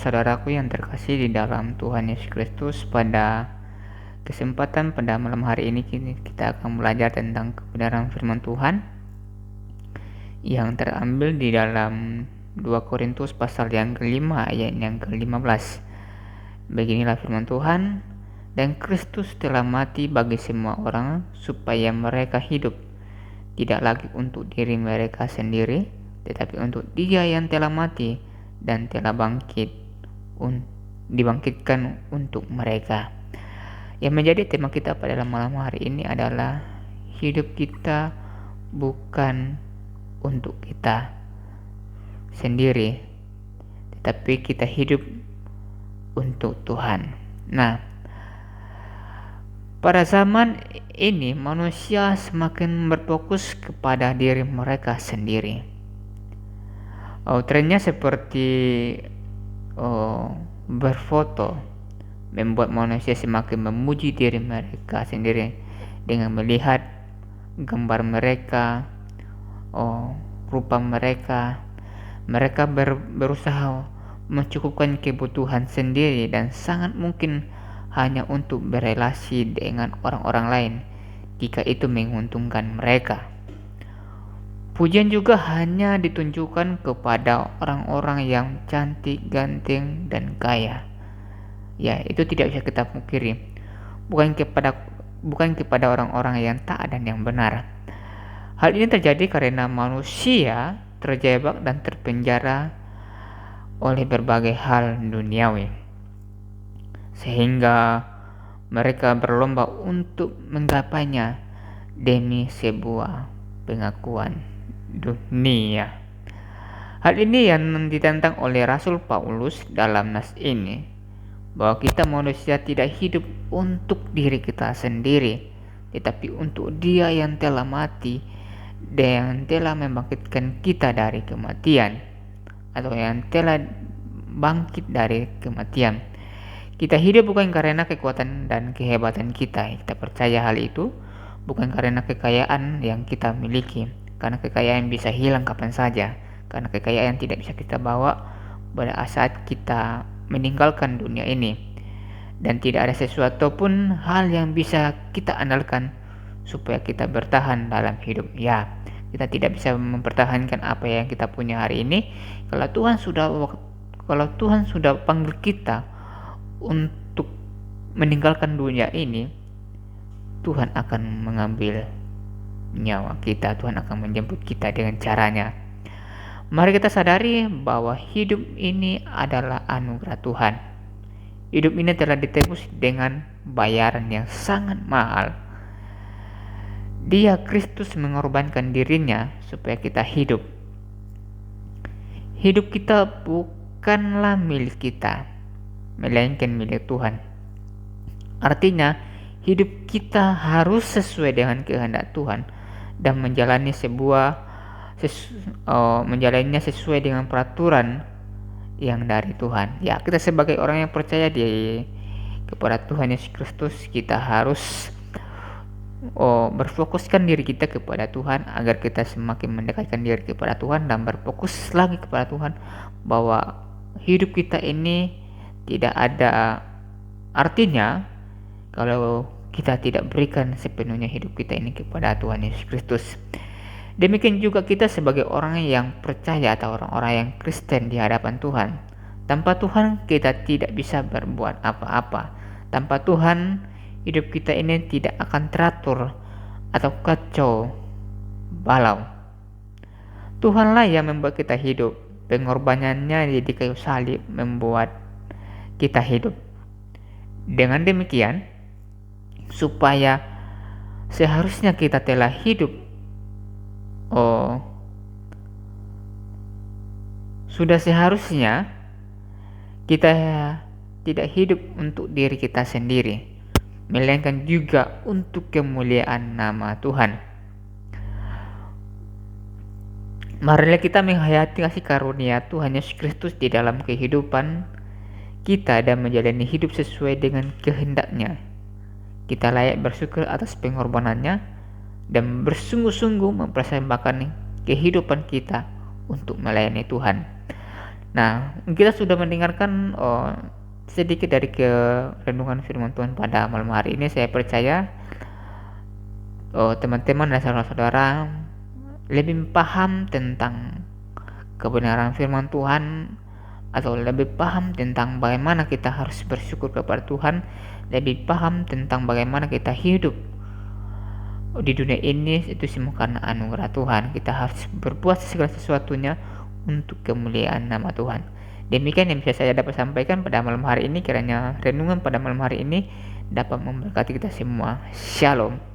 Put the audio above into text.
saudaraku yang terkasih di dalam Tuhan Yesus Kristus, pada kesempatan pada malam hari ini kita akan belajar tentang kebenaran firman Tuhan yang terambil di dalam 2 Korintus pasal yang kelima ayat yang ke-15. Beginilah firman Tuhan, dan Kristus telah mati bagi semua orang supaya mereka hidup, tidak lagi untuk diri mereka sendiri, tetapi untuk Dia yang telah mati dan telah dibangkitkan untuk mereka. Yang menjadi tema kita pada malam hari ini adalah hidup kita bukan untuk kita sendiri, tetapi kita hidup untuk Tuhan. Nah, pada zaman ini manusia semakin berfokus kepada diri mereka sendiri. Trennya seperti berfoto membuat manusia semakin memuji diri mereka sendiri dengan melihat gambar mereka, rupa mereka. Mereka berusaha mencukupkan kebutuhan sendiri dan sangat mungkin hanya untuk berelasi dengan orang-orang lain jika itu menguntungkan mereka. Pujian juga hanya ditunjukkan kepada orang-orang yang cantik, ganteng, dan kaya. Ya, itu tidak bisa kita pungkiri. Bukan kepada orang-orang yang taat dan yang benar. Hal ini terjadi karena manusia terjebak dan terpenjara oleh berbagai hal duniawi, sehingga mereka berlomba untuk menggapainya demi sebuah pengakuan dunia. Hal ini yang ditentang oleh Rasul Paulus dalam nas ini, bahwa kita manusia tidak hidup untuk diri kita sendiri, tetapi untuk Dia yang telah mati dan telah membangkitkan kita dari kematian, atau yang telah bangkit dari kematian. Kita hidup bukan karena kekuatan dan kehebatan kita percaya hal itu, bukan karena kekayaan yang kita miliki, karena kekayaan bisa hilang kapan saja, karena kekayaan tidak bisa kita bawa pada saat kita meninggalkan dunia ini, dan tidak ada sesuatu pun hal yang bisa kita andalkan supaya kita bertahan dalam hidup. Ya, kita tidak bisa mempertahankan apa yang kita punya hari ini. Kalau Tuhan sudah panggil kita untuk meninggalkan dunia ini, Tuhan akan mengambil nyawa kita. Tuhan akan menjemput kita dengan caranya. Mari kita sadari bahwa hidup ini adalah anugerah Tuhan. Hidup ini telah ditebus dengan bayaran yang sangat mahal. Dia, Kristus, mengorbankan dirinya supaya kita hidup. Hidup kita bukanlah milik kita, melainkan milik Tuhan. Artinya, hidup kita harus sesuai dengan kehendak Tuhan dan menjalaninya sesuai dengan peraturan yang dari Tuhan. Ya, kita sebagai orang yang percaya kepada Tuhan Yesus Kristus, kita harus berfokuskan diri kita kepada Tuhan agar kita semakin mendekatkan diri kepada Tuhan dan berfokus lagi kepada Tuhan, bahwa hidup kita ini tidak ada artinya kalau kita tidak berikan sepenuhnya hidup kita ini kepada Tuhan Yesus Kristus. Demikian juga kita sebagai orang yang percaya atau orang-orang yang Kristen di hadapan Tuhan. Tanpa Tuhan kita tidak bisa berbuat apa-apa. Tanpa Tuhan hidup kita ini tidak akan teratur atau kacau balau. Tuhanlah yang membuat kita hidup. Pengorbanannya di kayu salib membuat kita hidup. Dengan demikian, supaya seharusnya kita telah hidup, sudah seharusnya kita tidak hidup untuk diri kita sendiri, melainkan juga untuk kemuliaan nama Tuhan. Marilah kita menghayati kasih karunia Tuhan Yesus Kristus di dalam kehidupan kita dan menjalani hidup sesuai dengan kehendak-Nya. Kita layak bersyukur atas pengorbanannya dan bersungguh-sungguh mempersembahkan kehidupan kita untuk melayani Tuhan. Nah, kita sudah mendengarkan sedikit dari renungan firman Tuhan pada malam hari ini. Saya percaya teman-teman dan saudara-saudara lebih paham tentang kebenaran firman Tuhan, atau lebih paham tentang bagaimana kita harus bersyukur kepada Tuhan, lebih paham tentang bagaimana kita hidup di dunia ini. Itu semua karena anugerah Tuhan. Kita harus berbuat segala sesuatunya untuk kemuliaan nama Tuhan. Demikian yang bisa saya dapat sampaikan pada malam hari ini. Kiranya renungan pada malam hari ini dapat memberkati kita semua. Shalom.